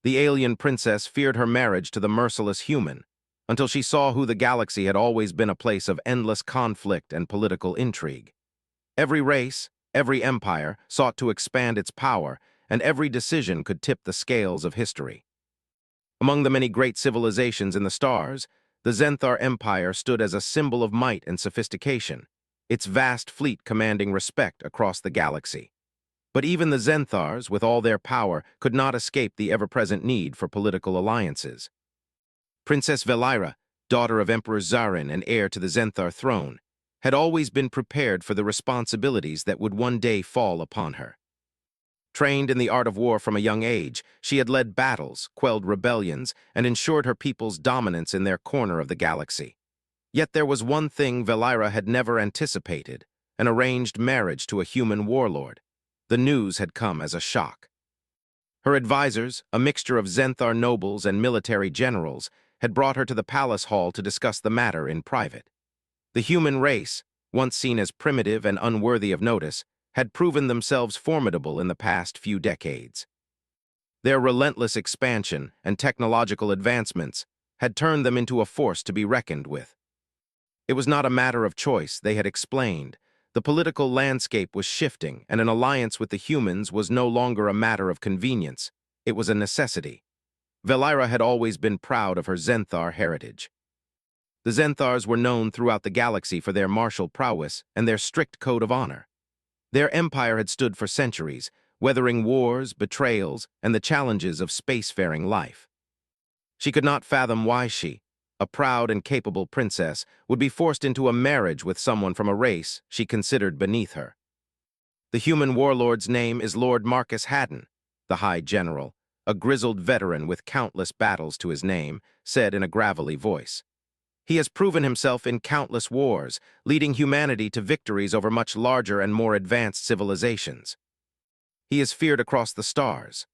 The alien princess feared her marriage to the merciless human, until she saw who the galaxy had always been a place of endless conflict and political intrigue. Every race, every empire sought to expand its power, and every decision could tip the scales of history. Among the many great civilizations in the stars, the Zenthar Empire stood as a symbol of might and sophistication, its vast fleet commanding respect across the galaxy. But even the Zenthars, with all their power, could not escape the ever-present need for political alliances. Princess Velaira, daughter of Emperor Zarin and heir to the Zenthar throne, had always been prepared for the responsibilities that would one day fall upon her. Trained in the art of war from a young age, she had led battles, quelled rebellions, and ensured her people's dominance in their corner of the galaxy. Yet there was one thing Velaira had never anticipated: an arranged marriage to a human warlord. The news had come as a shock. Her advisors, a mixture of Zenthar nobles and military generals, had brought her to the palace hall to discuss the matter in private. The human race, once seen as primitive and unworthy of notice, had proven themselves formidable in the past few decades. Their relentless expansion and technological advancements had turned them into a force to be reckoned with. It was not a matter of choice, they had explained. The political landscape was shifting, and an alliance with the humans was no longer a matter of convenience. It was a necessity. Velaira had always been proud of her Zenthar heritage. The Zenthars were known throughout the galaxy for their martial prowess and their strict code of honor. Their empire had stood for centuries, weathering wars, betrayals, and the challenges of spacefaring life. She could not fathom why she, a proud and capable princess, would be forced into a marriage with someone from a race she considered beneath her. The human warlord's name is Lord Marcus Haddon, the High General, a grizzled veteran with countless battles to his name, said in a gravelly voice. He has proven himself in countless wars, leading humanity to victories over much larger and more advanced civilizations. He is feared across the stars.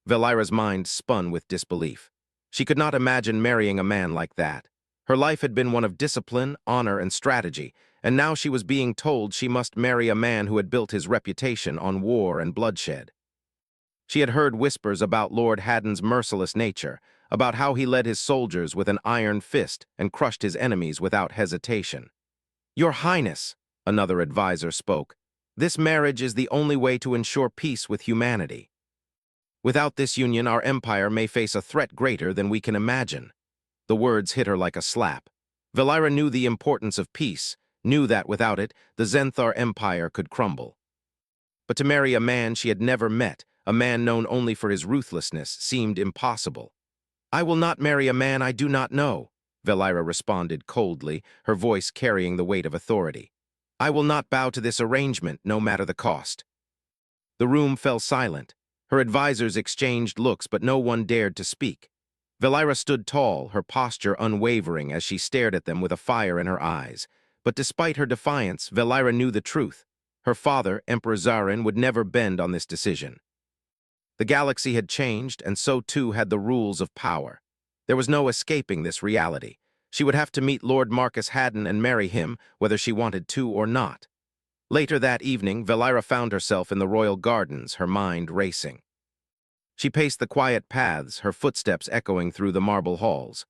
Velaira's mind spun with disbelief. She could not imagine marrying a man like that. Her life had been one of discipline, honor, and strategy, and now she was being told she must marry a man who had built his reputation on war and bloodshed. She had heard whispers about Lord Haddon's merciless nature, about how he led his soldiers with an iron fist and crushed his enemies without hesitation. "Your Highness," another advisor spoke, "this marriage is the only way to ensure peace with humanity. Without this union, our empire may face a threat greater than we can imagine." The words hit her like a slap. Velaira knew the importance of peace, knew that without it, the Zenthar Empire could crumble. But to marry a man she had never met, a man known only for his ruthlessness, seemed impossible. "I will not marry a man I do not know," Velaira responded coldly, her voice carrying the weight of authority. "I will not bow to this arrangement, no matter the cost." The room fell silent. Her advisors exchanged looks, but no one dared to speak. Velaira stood tall, her posture unwavering as she stared at them with a fire in her eyes. But despite her defiance, Velaira knew the truth. Her father, Emperor Zarin, would never bend on this decision. The galaxy had changed, and so too had the rules of power. There was no escaping this reality. She would have to meet Lord Marcus Haddon and marry him, whether she wanted to or not. Later that evening, Velaira found herself in the royal gardens, her mind racing. She paced the quiet paths, her footsteps echoing through the marble halls.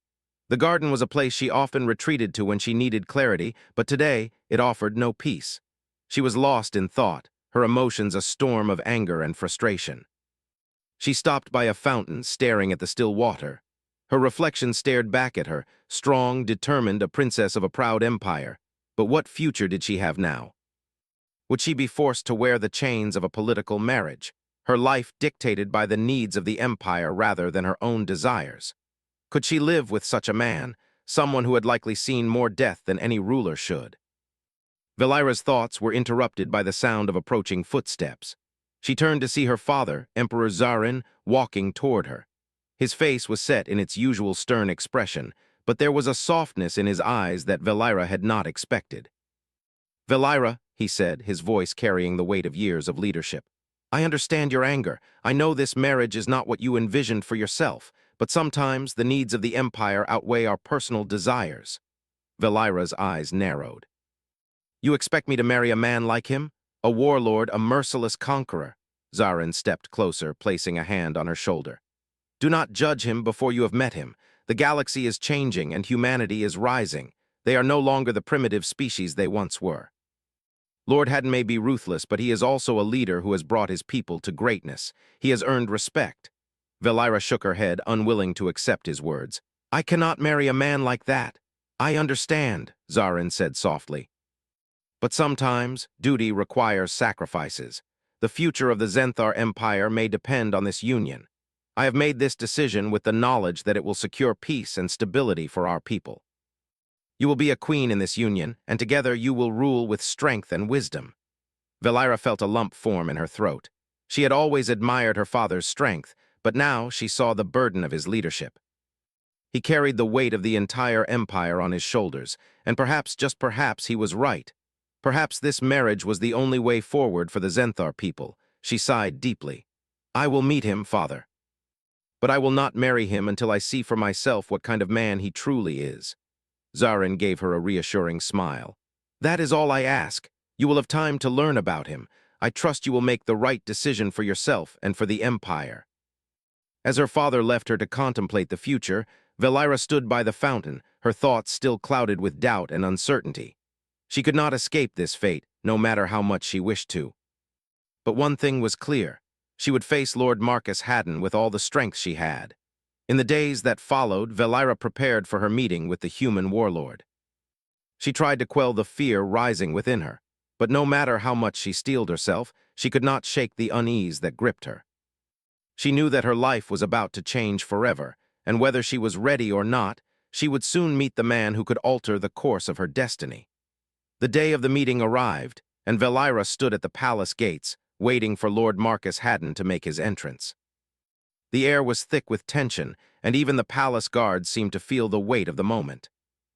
The garden was a place she often retreated to when she needed clarity, but today it offered no peace. She was lost in thought, her emotions a storm of anger and frustration. She stopped by a fountain, staring at the still water. Her reflection stared back at her, strong, determined, a princess of a proud empire. But what future did she have now? Would she be forced to wear the chains of a political marriage, her life dictated by the needs of the empire rather than her own desires? Could she live with such a man, someone who had likely seen more death than any ruler should? Velaira's thoughts were interrupted by the sound of approaching footsteps. She turned to see her father, Emperor Zarin, walking toward her. His face was set in its usual stern expression, but there was a softness in his eyes that Velaira had not expected. "Velaira," he said, his voice carrying the weight of years of leadership, "I understand your anger. I know this marriage is not what you envisioned for yourself, but sometimes the needs of the empire outweigh our personal desires." Velaira's eyes narrowed. "You expect me to marry a man like him? A warlord, a merciless conqueror?" Zarin stepped closer, placing a hand on her shoulder. Do not judge him before you have met him. The galaxy is changing and humanity is rising. They are no longer the primitive species they once were. Lord Haddon may be ruthless, but he is also a leader who has brought his people to greatness. He has earned respect. Velira shook her head, unwilling to accept his words. I cannot marry a man like that. I understand, Zarin said softly. But sometimes, duty requires sacrifices. The future of the Zenthar Empire may depend on this union. I have made this decision with the knowledge that it will secure peace and stability for our people. You will be a queen in this union, and together you will rule with strength and wisdom. Velira felt a lump form in her throat. She had always admired her father's strength, but now she saw the burden of his leadership. He carried the weight of the entire empire on his shoulders, and perhaps, just perhaps, he was right. Perhaps this marriage was the only way forward for the Zenthar people. She sighed deeply. I will meet him, father. But I will not marry him until I see for myself what kind of man he truly is. Zarin gave her a reassuring smile. That is all I ask. You will have time to learn about him. I trust you will make the right decision for yourself and for the Empire. As her father left her to contemplate the future, Velira stood by the fountain, her thoughts still clouded with doubt and uncertainty. She could not escape this fate, no matter how much she wished to. But one thing was clear. She would face Lord Marcus Haddon with all the strength she had. In the days that followed, Velira prepared for her meeting with the human warlord. She tried to quell the fear rising within her, but no matter how much she steeled herself, she could not shake the unease that gripped her. She knew that her life was about to change forever, and whether she was ready or not, she would soon meet the man who could alter the course of her destiny. The day of the meeting arrived, and Velira stood at the palace gates, waiting for Lord Marcus Haddon to make his entrance. The air was thick with tension, and even the palace guards seemed to feel the weight of the moment.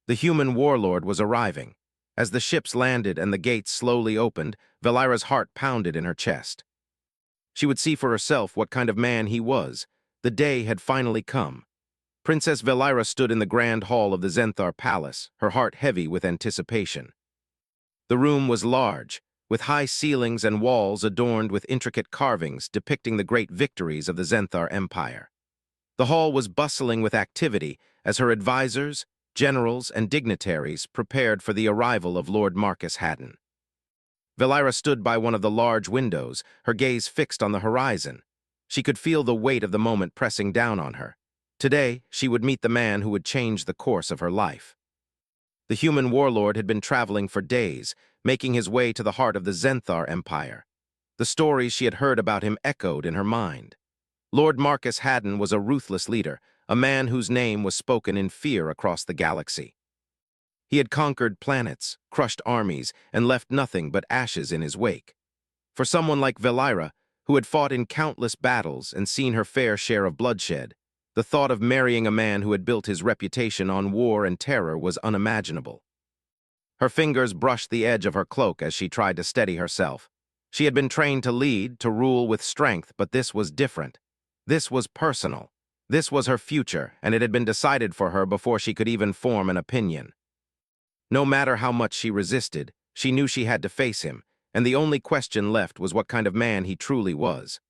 The human warlord was arriving. As the ships landed and the gates slowly opened, Velira's heart pounded in her chest. She would see for herself what kind of man he was. The day had finally come. Princess Velira stood in the grand hall of the Zenthar Palace, her heart heavy with anticipation. The room was large, with high ceilings and walls adorned with intricate carvings depicting the great victories of the Zenthar Empire. The hall was bustling with activity as her advisors, generals, and dignitaries prepared for the arrival of Lord Marcus Haddon. Velira stood by one of the large windows, her gaze fixed on the horizon. She could feel the weight of the moment pressing down on her. Today, she would meet the man who would change the course of her life. The human warlord had been traveling for days, making his way to the heart of the Zenthar Empire. The stories she had heard about him echoed in her mind. Lord Marcus Haddon was a ruthless leader, a man whose name was spoken in fear across the galaxy. He had conquered planets, crushed armies, and left nothing but ashes in his wake. For someone like Velira, who had fought in countless battles and seen her fair share of bloodshed, the thought of marrying a man who had built his reputation on war and terror was unimaginable. Her fingers brushed the edge of her cloak as she tried to steady herself. She had been trained to lead, to rule with strength, but this was different. This was personal. This was her future, and it had been decided for her before she could even form an opinion. No matter how much she resisted, she knew she had to face him, and the only question left was what kind of man he truly was.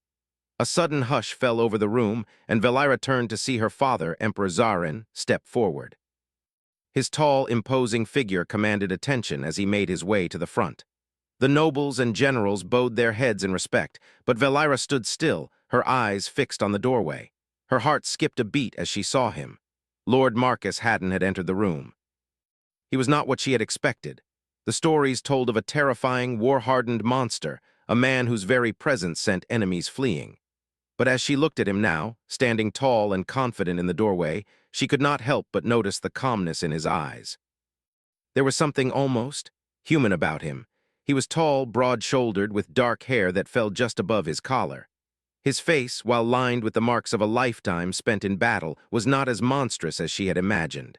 A sudden hush fell over the room, and Velira turned to see her father, Emperor Zarin, step forward. His tall, imposing figure commanded attention as he made his way to the front. The nobles and generals bowed their heads in respect, but Velira stood still, her eyes fixed on the doorway. Her heart skipped a beat as she saw him. Lord Marcus Haddon had entered the room. He was not what she had expected. The stories told of a terrifying, war-hardened monster, a man whose very presence sent enemies fleeing. But as she looked at him now, standing tall and confident in the doorway, she could not help but notice the calmness in his eyes. There was something almost human about him. He was tall, broad-shouldered, with dark hair that fell just above his collar. His face, while lined with the marks of a lifetime spent in battle, was not as monstrous as she had imagined.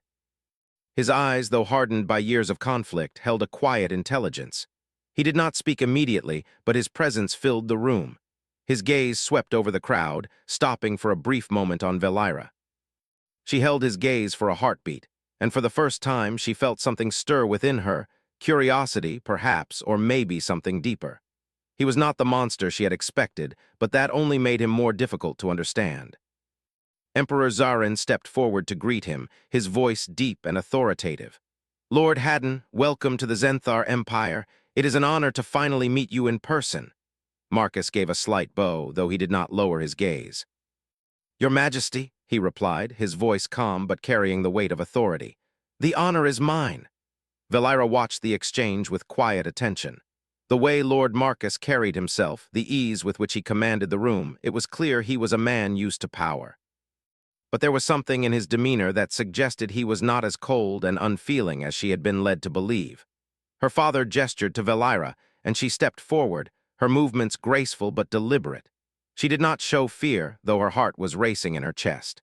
His eyes, though hardened by years of conflict, held a quiet intelligence. He did not speak immediately, but his presence filled the room. His gaze swept over the crowd, stopping for a brief moment on Velira. She held his gaze for a heartbeat, and for the first time she felt something stir within her, curiosity, perhaps, or maybe something deeper. He was not the monster she had expected, but that only made him more difficult to understand. Emperor Zarin stepped forward to greet him, his voice deep and authoritative. Lord Haddon, welcome to the Zenthar Empire. It is an honor to finally meet you in person. Marcus gave a slight bow, though he did not lower his gaze. Your Majesty, he replied, his voice calm but carrying the weight of authority. The honor is mine. Valira watched the exchange with quiet attention. The way Lord Marcus carried himself, the ease with which he commanded the room, it was clear he was a man used to power. But there was something in his demeanor that suggested he was not as cold and unfeeling as she had been led to believe. Her father gestured to Valira, and she stepped forward, her movements graceful but deliberate. She did not show fear, though her heart was racing in her chest.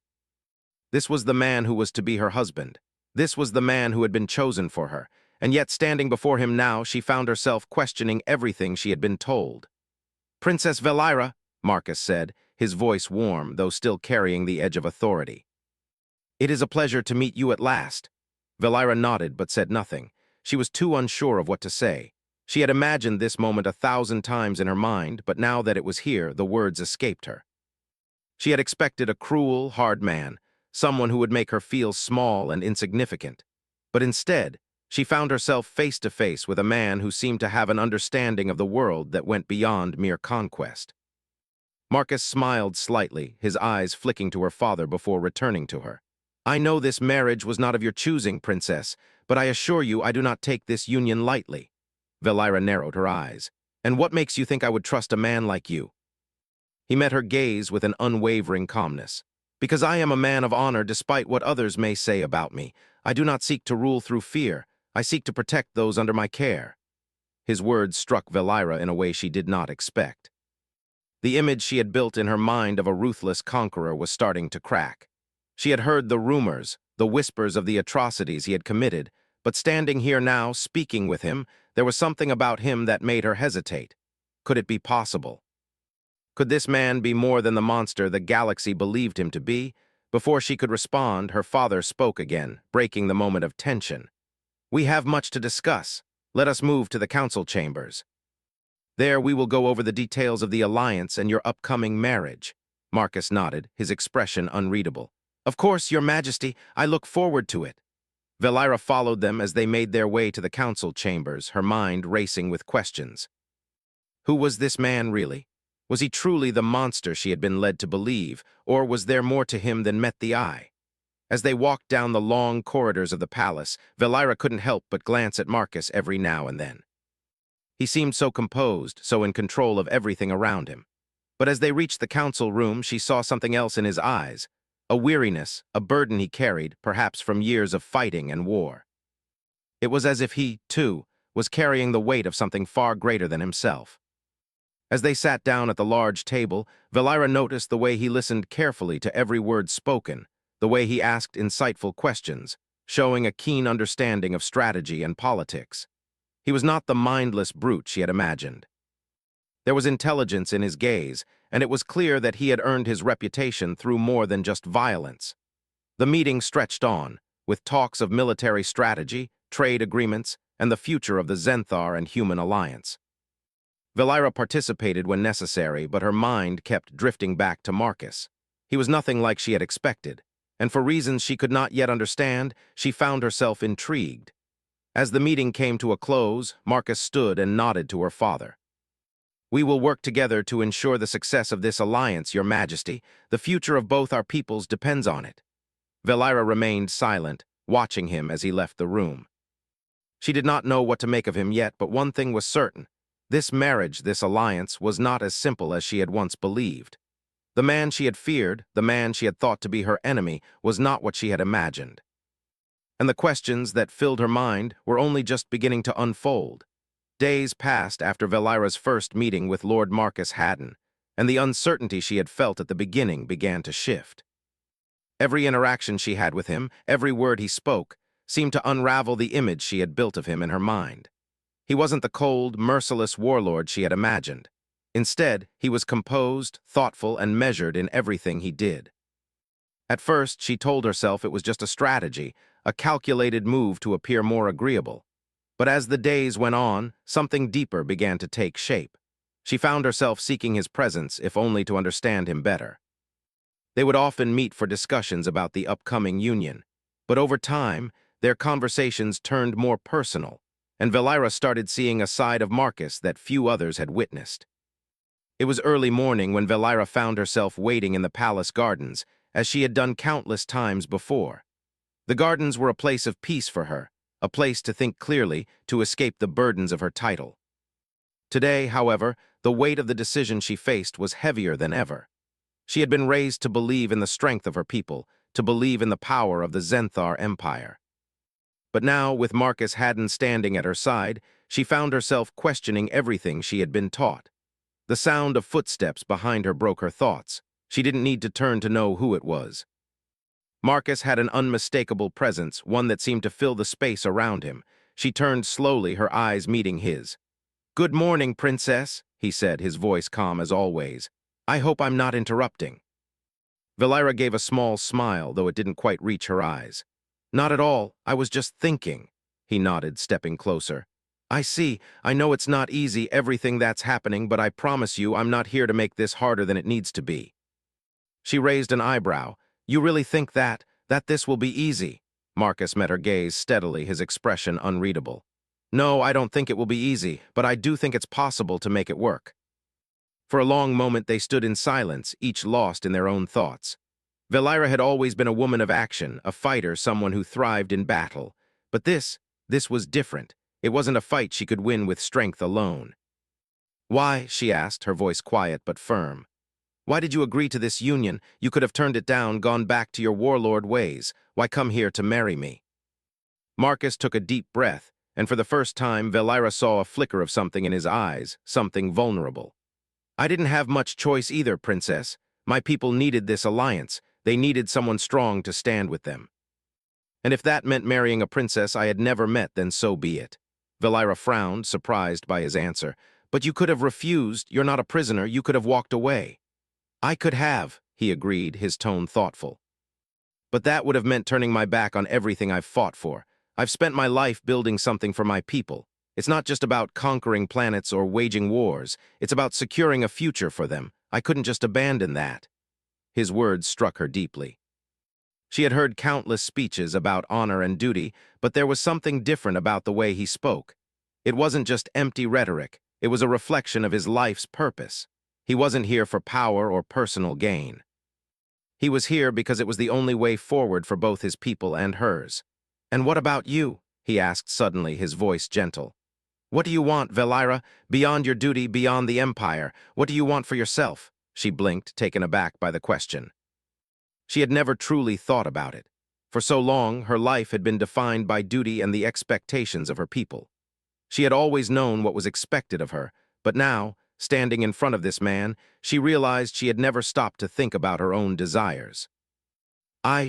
This was the man who was to be her husband. This was the man who had been chosen for her, and yet standing before him now, she found herself questioning everything she had been told. Princess Valira, Marcus said, his voice warm, though still carrying the edge of authority. It is a pleasure to meet you at last. Valira nodded but said nothing. She was too unsure of what to say. She had imagined this moment 1,000 times in her mind, but now that it was here, the words escaped her. She had expected a cruel, hard man, someone who would make her feel small and insignificant. But instead, she found herself face to face with a man who seemed to have an understanding of the world that went beyond mere conquest. Marcus smiled slightly, his eyes flicking to her father before returning to her. I know this marriage was not of your choosing, Princess, but I assure you I do not take this union lightly. Valira narrowed her eyes. And what makes you think I would trust a man like you? He met her gaze with an unwavering calmness. Because I am a man of honor despite what others may say about me. I do not seek to rule through fear. I seek to protect those under my care. His words struck Valira in a way she did not expect. The image she had built in her mind of a ruthless conqueror was starting to crack. She had heard the rumors, the whispers of the atrocities he had committed, but standing here now, speaking with him, there was something about him that made her hesitate. Could it be possible? Could this man be more than the monster the galaxy believed him to be? Before she could respond, her father spoke again, breaking the moment of tension. We have much to discuss. Let us move to the council chambers. There we will go over the details of the alliance and your upcoming marriage. Marcus nodded, his expression unreadable. Of course, Your Majesty, I look forward to it. Valira followed them as they made their way to the council chambers, her mind racing with questions. Who was this man really? Was he truly the monster she had been led to believe, or was there more to him than met the eye? As they walked down the long corridors of the palace, Valira couldn't help but glance at Marcus every now and then. He seemed so composed, so in control of everything around him. But as they reached the council room, she saw something else in his eyes. A weariness, a burden he carried, perhaps from years of fighting and war. It was as if he, too, was carrying the weight of something far greater than himself. As they sat down at the large table, Valira noticed the way he listened carefully to every word spoken, the way he asked insightful questions, showing a keen understanding of strategy and politics. He was not the mindless brute she had imagined. There was intelligence in his gaze, and it was clear that he had earned his reputation through more than just violence. The meeting stretched on, with talks of military strategy, trade agreements, and the future of the Zenthar and human alliance. Valira participated when necessary, but her mind kept drifting back to Marcus. He was nothing like she had expected, and for reasons she could not yet understand, she found herself intrigued. As the meeting came to a close, Marcus stood and nodded to her father. We will work together to ensure the success of this alliance, Your Majesty. The future of both our peoples depends on it. Valira remained silent, watching him as he left the room. She did not know what to make of him yet, but one thing was certain. This marriage, this alliance, was not as simple as she had once believed. The man she had feared, the man she had thought to be her enemy, was not what she had imagined. And the questions that filled her mind were only just beginning to unfold. Days passed after Valira's first meeting with Lord Marcus Haddon, and the uncertainty she had felt at the beginning began to shift. Every interaction she had with him, every word he spoke, seemed to unravel the image she had built of him in her mind. He wasn't the cold, merciless warlord she had imagined. Instead, he was composed, thoughtful, and measured in everything he did. At first, she told herself it was just a strategy, a calculated move to appear more agreeable. But as the days went on, something deeper began to take shape. She found herself seeking his presence, if only to understand him better. They would often meet for discussions about the upcoming union. But over time, their conversations turned more personal, and Valira started seeing a side of Marcus that few others had witnessed. It was early morning when Valira found herself waiting in the palace gardens, as she had done countless times before. The gardens were a place of peace for her, a place to think clearly, to escape the burdens of her title. Today, however, the weight of the decision she faced was heavier than ever. She had been raised to believe in the strength of her people, to believe in the power of the Zenthar Empire. But now, with Marcus Haddon standing at her side, she found herself questioning everything she had been taught. The sound of footsteps behind her broke her thoughts. She didn't need to turn to know who it was. Marcus had an unmistakable presence, one that seemed to fill the space around him. She turned slowly, her eyes meeting his. "Good morning, Princess," he said, his voice calm as always. "I hope I'm not interrupting." Valira gave a small smile, though it didn't quite reach her eyes. "Not at all. I was just thinking," he nodded, stepping closer. "I see. I know it's not easy, everything that's happening, but I promise you I'm not here to make this harder than it needs to be." She raised an eyebrow. "You really think that this will be easy?" Marcus met her gaze steadily, his expression unreadable. "No, I don't think it will be easy, but I do think it's possible to make it work." For a long moment they stood in silence, each lost in their own thoughts. Valira had always been a woman of action, a fighter, someone who thrived in battle. But this was different. It wasn't a fight she could win with strength alone. "Why?" she asked, her voice quiet but firm. "Why did you agree to this union? You could have turned it down, gone back to your warlord ways. Why come here to marry me?" Marcus took a deep breath, and for the first time Valira saw a flicker of something in his eyes, something vulnerable. "I didn't have much choice either, Princess. My people needed this alliance. They needed someone strong to stand with them. And if that meant marrying a princess I had never met, then so be it." Valira frowned, surprised by his answer. "But you could have refused. You're not a prisoner. You could have walked away." "I could have," he agreed, his tone thoughtful. "But that would have meant turning my back on everything I've fought for. I've spent my life building something for my people. It's not just about conquering planets or waging wars. It's about securing a future for them. I couldn't just abandon that." His words struck her deeply. She had heard countless speeches about honor and duty, but there was something different about the way he spoke. It wasn't just empty rhetoric. It was a reflection of his life's purpose. He wasn't here for power or personal gain. He was here because it was the only way forward for both his people and hers. "And what about you?" he asked suddenly, his voice gentle. "What do you want, Valira? Beyond your duty, beyond the Empire, what do you want for yourself?" She blinked, taken aback by the question. She had never truly thought about it. For so long, her life had been defined by duty and the expectations of her people. She had always known what was expected of her, but now, standing in front of this man, she realized she had never stopped to think about her own desires.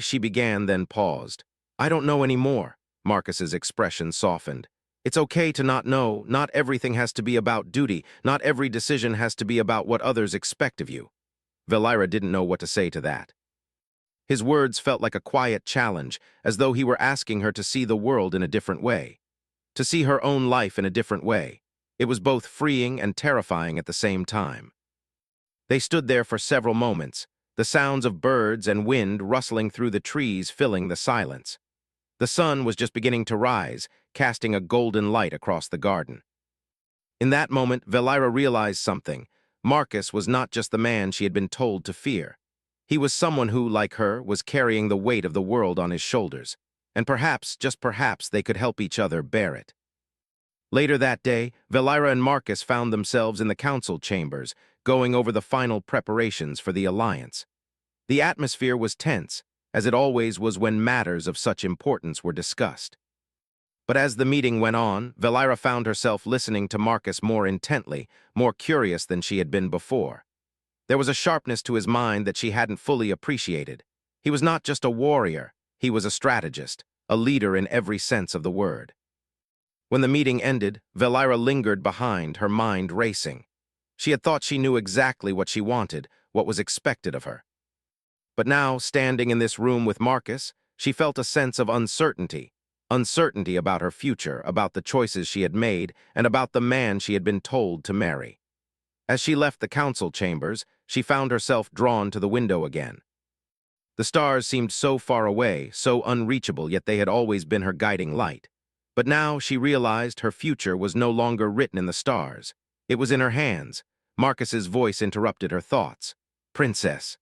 She began, then paused. "I don't know any more." Marcus's expression softened. "It's okay to not know. Not everything has to be about duty. Not every decision has to be about what others expect of you." Valira didn't know what to say to that. His words felt like a quiet challenge, as though he were asking her to see the world in a different way, to see her own life in a different way. It was both freeing and terrifying at the same time. They stood there for several moments, the sounds of birds and wind rustling through the trees filling the silence. The sun was just beginning to rise, casting a golden light across the garden. In that moment, Valira realized something. Marcus was not just the man she had been told to fear. He was someone who, like her, was carrying the weight of the world on his shoulders, and perhaps, just perhaps, they could help each other bear it. Later that day, Valira and Marcus found themselves in the council chambers, going over the final preparations for the alliance. The atmosphere was tense, as it always was when matters of such importance were discussed. But as the meeting went on, Valira found herself listening to Marcus more intently, more curious than she had been before. There was a sharpness to his mind that she hadn't fully appreciated. He was not just a warrior, he was a strategist, a leader in every sense of the word. When the meeting ended, Valira lingered behind, her mind racing. She had thought she knew exactly what she wanted, what was expected of her. But now, standing in this room with Marcus, she felt a sense of uncertainty. Uncertainty about her future, about the choices she had made, and about the man she had been told to marry. As she left the council chambers, she found herself drawn to the window again. The stars seemed so far away, so unreachable, yet they had always been her guiding light. But now she realized her future was no longer written in the stars. It was in her hands. Marcus's voice interrupted her thoughts. "Princess."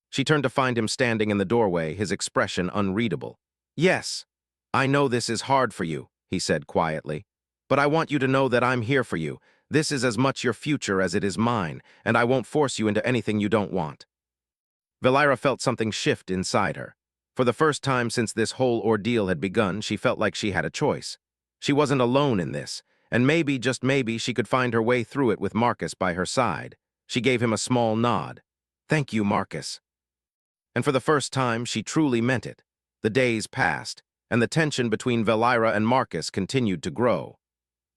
She turned to find him standing in the doorway, his expression unreadable. "Yes, I know this is hard for you," he said quietly. "But I want you to know that I'm here for you. This is as much your future as it is mine, and I won't force you into anything you don't want." Valira felt something shift inside her. For the first time since this whole ordeal had begun, she felt like she had a choice. She wasn't alone in this, and maybe, just maybe, she could find her way through it with Marcus by her side. She gave him a small nod. "Thank you, Marcus." And for the first time, she truly meant it. The days passed, and the tension between Valira and Marcus continued to grow.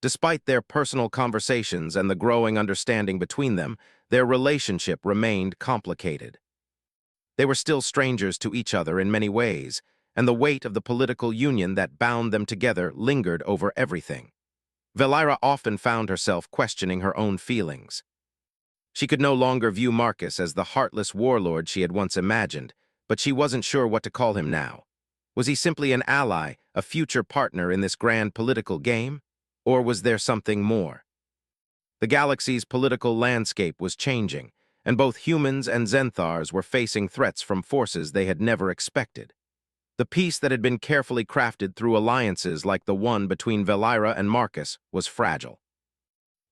Despite their personal conversations and the growing understanding between them, their relationship remained complicated. They were still strangers to each other in many ways, and the weight of the political union that bound them together lingered over everything. Valira often found herself questioning her own feelings. She could no longer view Marcus as the heartless warlord she had once imagined, but she wasn't sure what to call him now. Was he simply an ally, a future partner in this grand political game? Or was there something more? The galaxy's political landscape was changing, and both humans and Zenthars were facing threats from forces they had never expected. The peace that had been carefully crafted through alliances like the one between Valira and Marcus was fragile.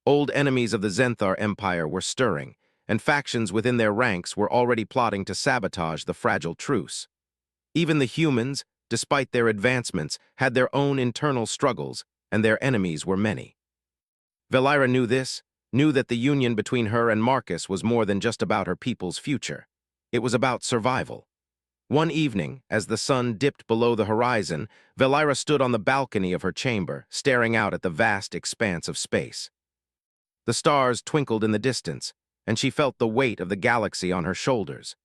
Old enemies of the Zenthar Empire were stirring, and factions within their ranks were already plotting to sabotage the fragile truce. Even the humans, despite their advancements, had their own internal struggles, and their enemies were many. Valira knew this, knew that the union between her and Marcus was more than just about her people's future. It was about survival. One evening, as the sun dipped below the horizon, Valira stood on the balcony of her chamber, staring out at the vast expanse of space. The stars twinkled in the distance, and she felt the weight of the galaxy on her shoulders.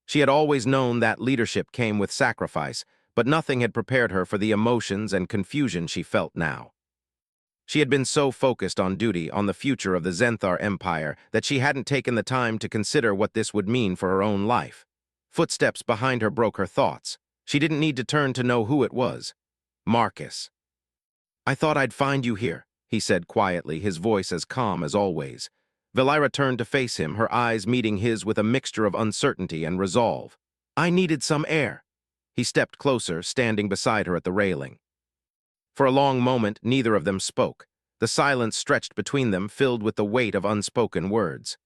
She had always known that leadership came with sacrifice, but nothing had prepared her for the emotions and confusion she felt now. She had been so focused on duty, on the future of the Zenthar Empire, that she hadn't taken the time to consider what this would mean for her own life. Footsteps behind her broke her thoughts. She didn't need to turn to know who it was. Marcus. "I thought I'd find you here," he said quietly, his voice as calm as always. Valira turned to face him, her eyes meeting his with a mixture of uncertainty and resolve. "I needed some air." He stepped closer, standing beside her at the railing. For a long moment, neither of them spoke. The silence stretched between them, filled with the weight of unspoken words.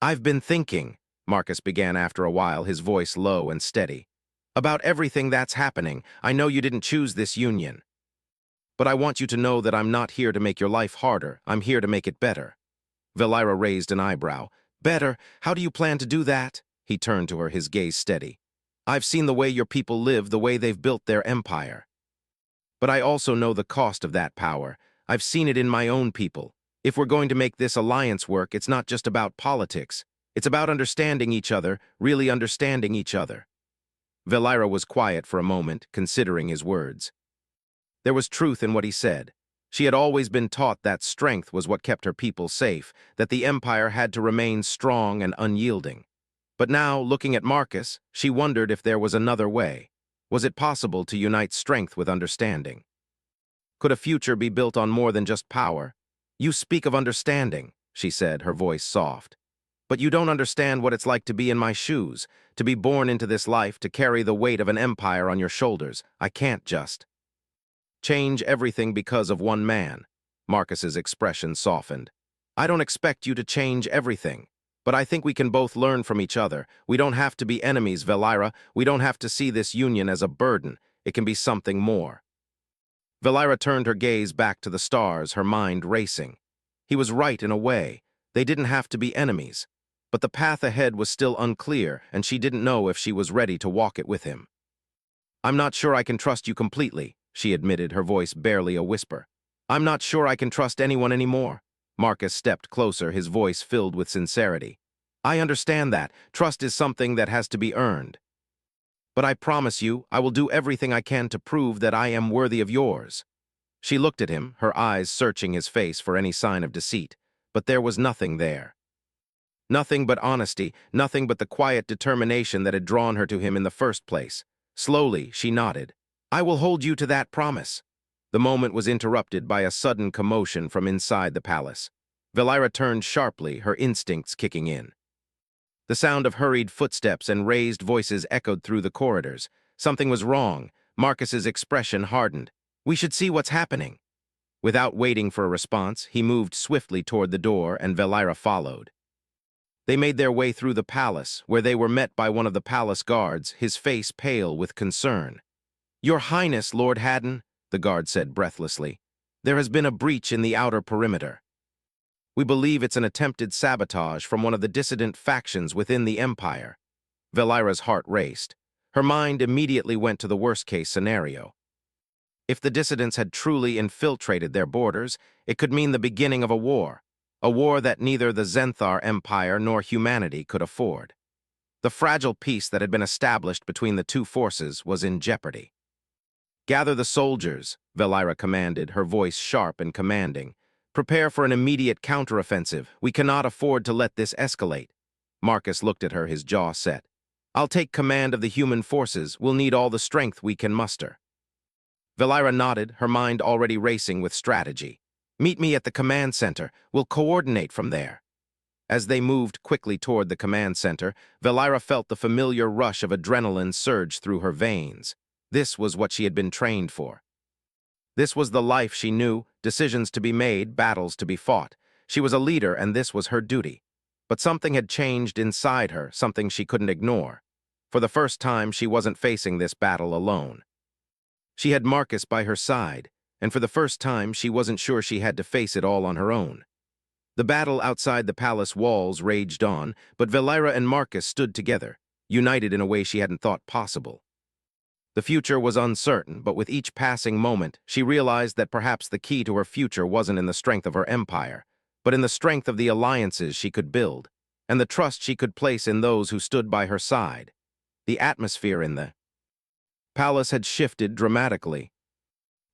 "I've been thinking," Marcus began after a while, his voice low and steady, "about everything that's happening. I know you didn't choose this union. But I want you to know that I'm not here to make your life harder. I'm here to make it better." Valira raised an eyebrow. "Better? How do you plan to do that?" He turned to her, his gaze steady. "I've seen the way your people live, the way they've built their empire. But I also know the cost of that power. I've seen it in my own people. If we're going to make this alliance work, it's not just about politics. It's about understanding each other, really understanding each other." Valira was quiet for a moment, considering his words. There was truth in what he said. She had always been taught that strength was what kept her people safe, that the empire had to remain strong and unyielding. But now, looking at Marcus, she wondered if there was another way. Was it possible to unite strength with understanding? Could a future be built on more than just power? "You speak of understanding," she said, her voice soft. "But you don't understand what it's like to be in my shoes, to be born into this life, to carry the weight of an empire on your shoulders. I can't just change everything because of one man." Marcus's expression softened. "I don't expect you to change everything. But I think we can both learn from each other. We don't have to be enemies, Valira. We don't have to see this union as a burden. It can be something more." Valira turned her gaze back to the stars, her mind racing. He was right in a way. They didn't have to be enemies. But the path ahead was still unclear, and she didn't know if she was ready to walk it with him. "I'm not sure I can trust you completely," she admitted, her voice barely a whisper. "I'm not sure I can trust anyone anymore." Marcus stepped closer, his voice filled with sincerity. "I understand that. Trust is something that has to be earned. But I promise you, I will do everything I can to prove that I am worthy of yours." She looked at him, her eyes searching his face for any sign of deceit, but there was nothing there. Nothing but honesty, nothing but the quiet determination that had drawn her to him in the first place. Slowly, she nodded. "I will hold you to that promise." The moment was interrupted by a sudden commotion from inside the palace. Valira turned sharply, her instincts kicking in. The sound of hurried footsteps and raised voices echoed through the corridors. Something was wrong. Marcus's expression hardened. "We should see what's happening." Without waiting for a response, he moved swiftly toward the door, and Valira followed. They made their way through the palace, where they were met by one of the palace guards, his face pale with concern. "Your Highness, Lord Haddon," the guard said breathlessly, "there has been a breach in the outer perimeter. We believe it's an attempted sabotage from one of the dissident factions within the Empire." Valira's heart raced. Her mind immediately went to the worst-case scenario. If the dissidents had truly infiltrated their borders, it could mean the beginning of a war that neither the Zenthar Empire nor humanity could afford. The fragile peace that had been established between the two forces was in jeopardy. "Gather the soldiers," Valira commanded, her voice sharp and commanding. "Prepare for an immediate counteroffensive. We cannot afford to let this escalate." Marcus looked at her, his jaw set. "I'll take command of the human forces. We'll need all the strength we can muster." Valira nodded, her mind already racing with strategy. "Meet me at the command center. We'll coordinate from there." As they moved quickly toward the command center, Valira felt the familiar rush of adrenaline surge through her veins. This was what she had been trained for. This was the life she knew, decisions to be made, battles to be fought. She was a leader, and this was her duty. But something had changed inside her, something she couldn't ignore. For the first time, she wasn't facing this battle alone. She had Marcus by her side, and for the first time, she wasn't sure she had to face it all on her own. The battle outside the palace walls raged on, but Valira and Marcus stood together, united in a way she hadn't thought possible. The future was uncertain, but with each passing moment, she realized that perhaps the key to her future wasn't in the strength of her empire, but in the strength of the alliances she could build, and the trust she could place in those who stood by her side. The atmosphere in the palace had shifted dramatically.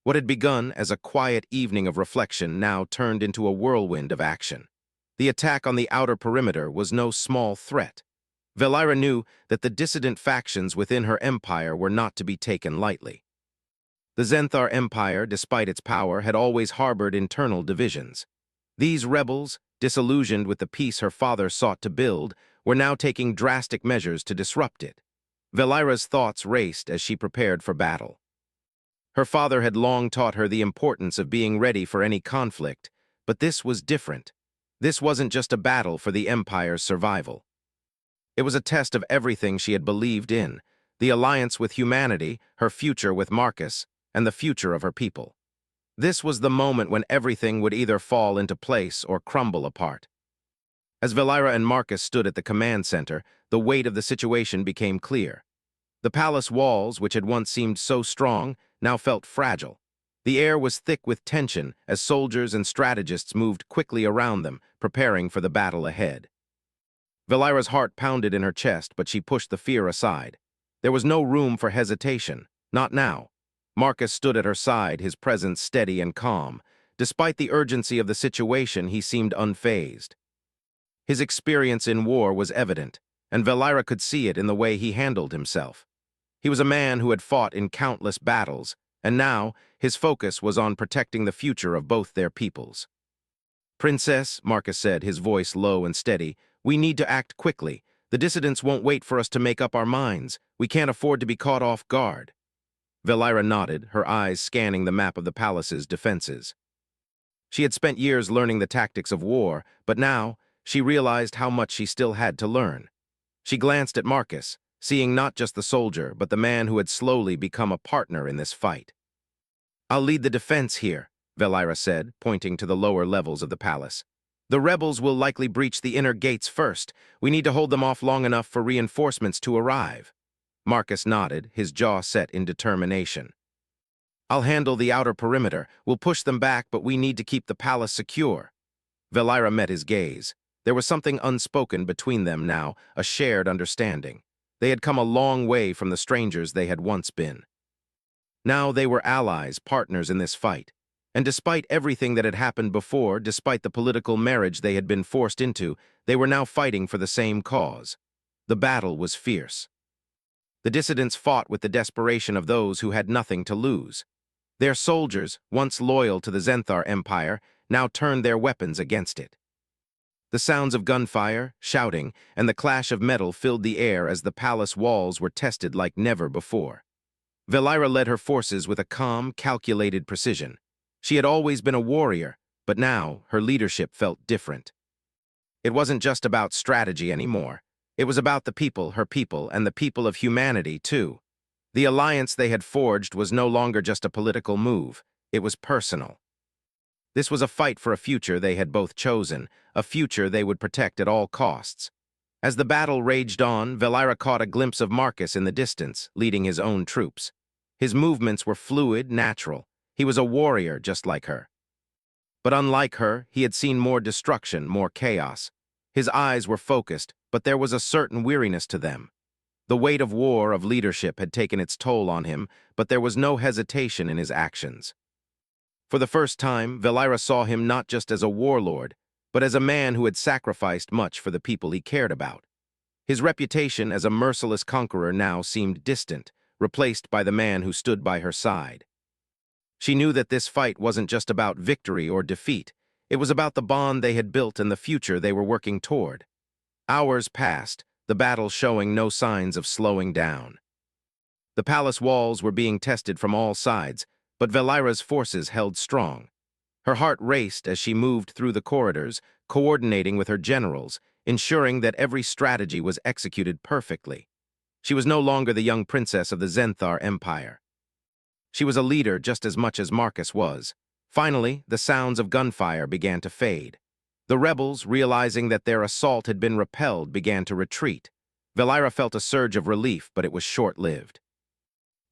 What had begun as a quiet evening of reflection now turned into a whirlwind of action. The attack on the outer perimeter was no small threat. Valira knew that the dissident factions within her empire were not to be taken lightly. The Zenthar Empire, despite its power, had always harbored internal divisions. These rebels, disillusioned with the peace her father sought to build, were now taking drastic measures to disrupt it. Valira's thoughts raced as she prepared for battle. Her father had long taught her the importance of being ready for any conflict, but this was different. This wasn't just a battle for the Empire's survival. It was a test of everything she had believed in, the alliance with humanity, her future with Marcus, and the future of her people. This was the moment when everything would either fall into place or crumble apart. As Valira and Marcus stood at the command center, the weight of the situation became clear. The palace walls, which had once seemed so strong, now felt fragile. The air was thick with tension as soldiers and strategists moved quickly around them, preparing for the battle ahead. Valira's heart pounded in her chest, but she pushed the fear aside. There was no room for hesitation, not now. Marcus stood at her side, his presence steady and calm. Despite the urgency of the situation, he seemed unfazed. His experience in war was evident, and Valira could see it in the way he handled himself. He was a man who had fought in countless battles, and now his focus was on protecting the future of both their peoples. "Princess," Marcus said, his voice low and steady, "we need to act quickly. The dissidents won't wait for us to make up our minds. We can't afford to be caught off guard." Valira nodded, her eyes scanning the map of the palace's defenses. She had spent years learning the tactics of war, but now she realized how much she still had to learn. She glanced at Marcus, seeing not just the soldier, but the man who had slowly become a partner in this fight. "I'll lead the defense here," Valira said, pointing to the lower levels of the palace. "The rebels will likely breach the inner gates first. We need to hold them off long enough for reinforcements to arrive." Marcus nodded, his jaw set in determination. "I'll handle the outer perimeter. We'll push them back, but we need to keep the palace secure." Valira met his gaze. There was something unspoken between them now, a shared understanding. They had come a long way from the strangers they had once been. Now they were allies, partners in this fight. And despite everything that had happened before, despite the political marriage they had been forced into, they were now fighting for the same cause. The battle was fierce. The dissidents fought with the desperation of those who had nothing to lose. Their soldiers, once loyal to the Zenthar Empire, now turned their weapons against it. The sounds of gunfire, shouting, and the clash of metal filled the air as the palace walls were tested like never before. Velira led her forces with a calm, calculated precision. She had always been a warrior, but now her leadership felt different. It wasn't just about strategy anymore. It was about the people, her people, and the people of humanity, too. The alliance they had forged was no longer just a political move. It was personal. This was a fight for a future they had both chosen, a future they would protect at all costs. As the battle raged on, Velira caught a glimpse of Marcus in the distance, leading his own troops. His movements were fluid, natural. He was a warrior just like her. But unlike her, he had seen more destruction, more chaos. His eyes were focused, but there was a certain weariness to them. The weight of war, of leadership, had taken its toll on him, but there was no hesitation in his actions. For the first time, Velira saw him not just as a warlord, but as a man who had sacrificed much for the people he cared about. His reputation as a merciless conqueror now seemed distant, replaced by the man who stood by her side. She knew that this fight wasn't just about victory or defeat. It was about the bond they had built and the future they were working toward. Hours passed, the battle showing no signs of slowing down. The palace walls were being tested from all sides, but Velira's forces held strong. Her heart raced as she moved through the corridors, coordinating with her generals, ensuring that every strategy was executed perfectly. She was no longer the young princess of the Zenthar Empire. She was a leader just as much as Marcus was. Finally, the sounds of gunfire began to fade. The rebels, realizing that their assault had been repelled, began to retreat. Velira felt a surge of relief, but it was short-lived.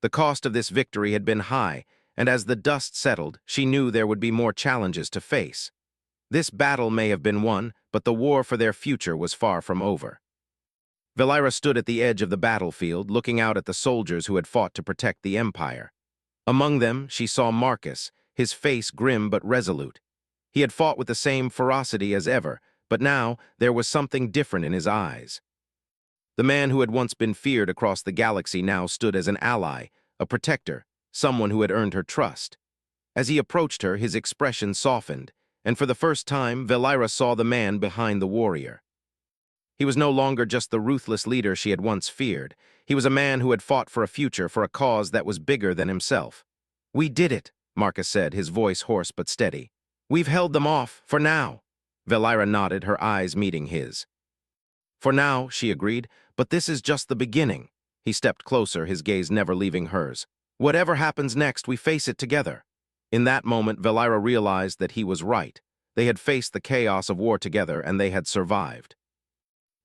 The cost of this victory had been high, and as the dust settled, she knew there would be more challenges to face. This battle may have been won, but the war for their future was far from over. Velira stood at the edge of the battlefield, looking out at the soldiers who had fought to protect the Empire. Among them, she saw Marcus, his face grim but resolute. He had fought with the same ferocity as ever, but now there was something different in his eyes. The man who had once been feared across the galaxy now stood as an ally, a protector, someone who had earned her trust. As he approached her, his expression softened, and for the first time, Velira saw the man behind the warrior. He was no longer just the ruthless leader she had once feared. He was a man who had fought for a future, for a cause that was bigger than himself. "We did it," Marcus said, his voice hoarse but steady. "We've held them off, for now." Velira nodded, her eyes meeting his. "For now," she agreed, "but this is just the beginning." He stepped closer, his gaze never leaving hers. "Whatever happens next, we face it together." In that moment, Velira realized that he was right. They had faced the chaos of war together, and they had survived.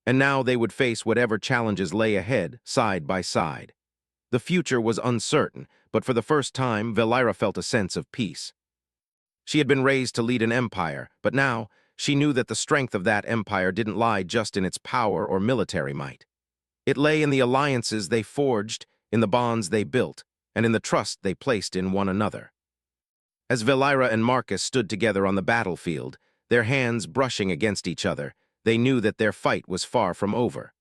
And now they would face whatever challenges lay ahead, side by side. The future was uncertain, but for the first time, Velira felt a sense of peace. She had been raised to lead an empire, but now she knew that the strength of that empire didn't lie just in its power or military might. It lay in the alliances they forged, in the bonds they built, and in the trust they placed in one another. As Velira and Marcus stood together on the battlefield, their hands brushing against each other, they knew that their fight was far from over.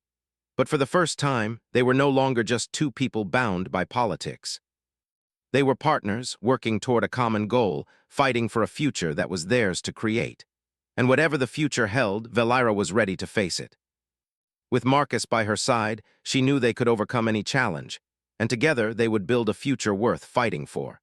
But for the first time, they were no longer just two people bound by politics. They were partners, working toward a common goal, fighting for a future that was theirs to create. And whatever the future held, Velira was ready to face it. With Marcus by her side, she knew they could overcome any challenge, and together they would build a future worth fighting for.